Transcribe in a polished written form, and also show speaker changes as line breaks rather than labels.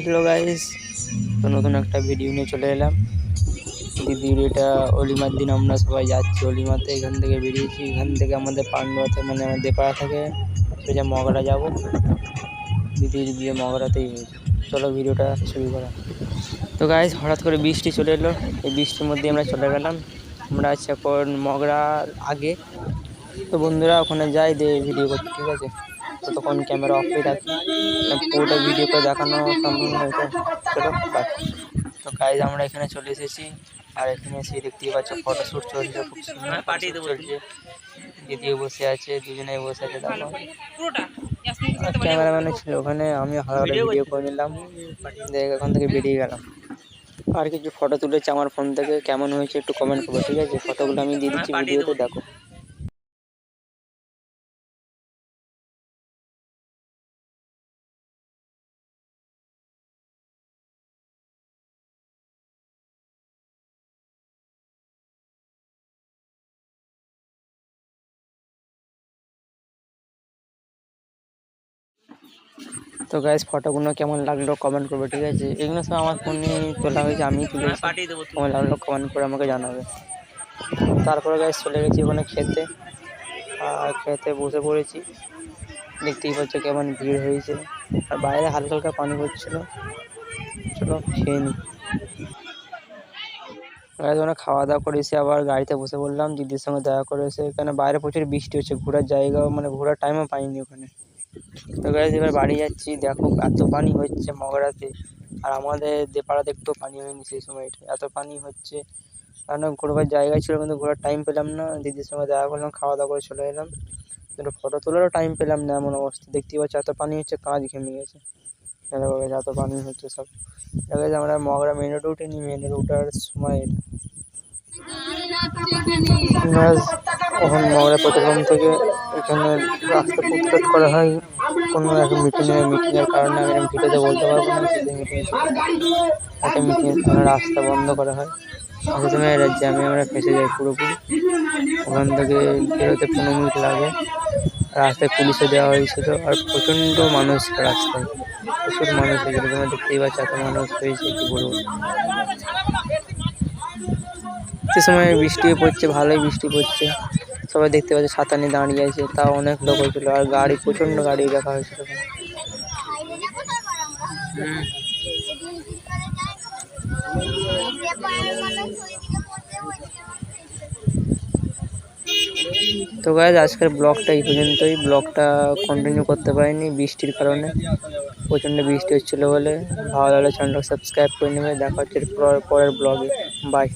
Hello guys, তো নতুন একটা ভিডিও নিয়ে চলে এলাম। দিদির এটা অলিমার দিন আমরা সবাই যাচ্ছি অলিমাতে। এখান থেকে বেরিয়েছি, এখান থেকে আমাদের পান্ডুয়াতে মানে আমার দেপাড়া থেকে সোজা মগরা যাব। দিদির বিয়ে মগরাতেই হয়েছে। চলো ভিডিওটা শুরু করা। তো গাইস, হঠাৎ করে বৃষ্টি চলে এলো। এই বৃষ্টির মধ্যে আমরা চলে গেলাম। আমরা আছি এখন মগরার আগে। তো বন্ধুরা ওখানে যাই দিয়ে ভিডিও করছি, ঠিক আছে? তো তখন ক্যামেরা অফে রাখি, পুরোটা ভিডিও করে দেখানো সম্ভব নয়। তো চলো বাই। তো গাইজ আমরা এখানে চলে এসেছি, আর এখানে এসে দেখতেই পাচ্ছ ফটোশ্যুট চলছে, খুব সুন্দর ফটোশ্যুট চলছে। দিদিও বসে আছে, দুজনেই বসে আছে। দেখো ক্যামেরাম্যানও ছিল ওখানে, আমি হালকা ভিডিও করে নিলাম, দেখ এখান থেকে বেরিয়ে গেলাম। আর কিছু ফটো তুলেছে আমার ফোন থেকে, কেমন হয়েছে একটু কমেন্ট করবো, ঠিক আছে? ফটোগুলো আমি দিয়ে দিচ্ছি ভিডিওতে, দেখো। তো গাইস ফটোগুলো কেমন লাগলো কমেন্ট করবে, ঠিক আছে? এগুলো সব আমার ফোনে তোলা হয়েছে, আমি তুলেছি। কেমন লাগলো কমেন্ট করে আমাকে জানাবে। তারপরে গাইস চলে গেছি ওখানে খেতে, আর খেতে বসে পড়েছি। দেখতেই পাচ্ছ কেমন ভিড় হয়েছে, আর বাইরে হালকা হালকা পানি পড়ছিল। চলো খেয়ে নিই। ওখানে খাওয়া দাওয়া করে এসে আবার গাড়িতে বসে পড়লাম, দিদির সঙ্গে দেখা করে এসে। এখানে বাইরে প্রচুর বৃষ্টি হচ্ছে, ঘোরার জায়গাও মানে ঘোরার টাইমও পাইনি ওখানে। তো গাইস এবার বাড়ি যাচ্ছি। দেখো এত পানি হচ্ছে মগরাতে, আর আমাদের দেপাড়াতে একটু পানি হয়নি সেই সময়টা, এত পানি হচ্ছে। কারণ ঘোরবার জায়গা ছিল কিন্তু ঘোরার টাইম পেলাম না। দিদির সঙ্গে দেখা করলাম, খাওয়া দাওয়া করে চলে এলাম, কিন্তু ফটো তোলারও টাইম পেলাম না। এমন অবস্থা দেখতেই পাচ্ছি, এত পানি হচ্ছে কাঁচ ঘেমে গেছে। এত পানি হচ্ছে সব। দেখা আমরা মগরা মেন রোডে উঠিনি, মেন রোডে ওঠার সময় এখন মগরা পেট্রোল পাম্প থেকে এখানে রাস্তা ফুটপাত করা হয় কোনো এক মিটিংয়ের কারণে। আমি এরকম ভিডিওতে বলতে পারবো না যে মিটিংয়ের কারণে রাস্তা বন্ধ করা হয়। সেই সময় জ্যামে আমরা ফেঁসে যাই পুরোপুরি। ওখান থেকে বেরোতে 15 মিনিট লাগে। রাস্তায় পুলিশে দেওয়া হয়েছিল, আর প্রচণ্ড মানুষ রাস্তায়, প্রচুর মানুষ হয়েছিল। তোমরা দেখতেই পাচ্ছ এত মানুষ হয়েছে, কি বলবো। সে সময় বৃষ্টিও পড়ছে, ভালোই বৃষ্টি পড়ছে। সবাই দেখতে পাচ্ছে ছাতা নিয়ে দাঁড়িয়ে আছে, তাও অনেক লোক হয়েছিল। আর গাড়ি প্রচণ্ড গাড়ি রাখা হয়েছিল। তো গাইজ আজকের ব্লগটা এই পর্যন্তই। ব্লগটা কন্টিনিউ করতে পারিনি বৃষ্টির কারণে, প্রচণ্ড বৃষ্টি হচ্ছিলো বলে। ভালো লাগলে চ্যানেলটা সাবস্ক্রাইব করে নেবে। দেখা হচ্ছে পরের ব্লগে। বাই।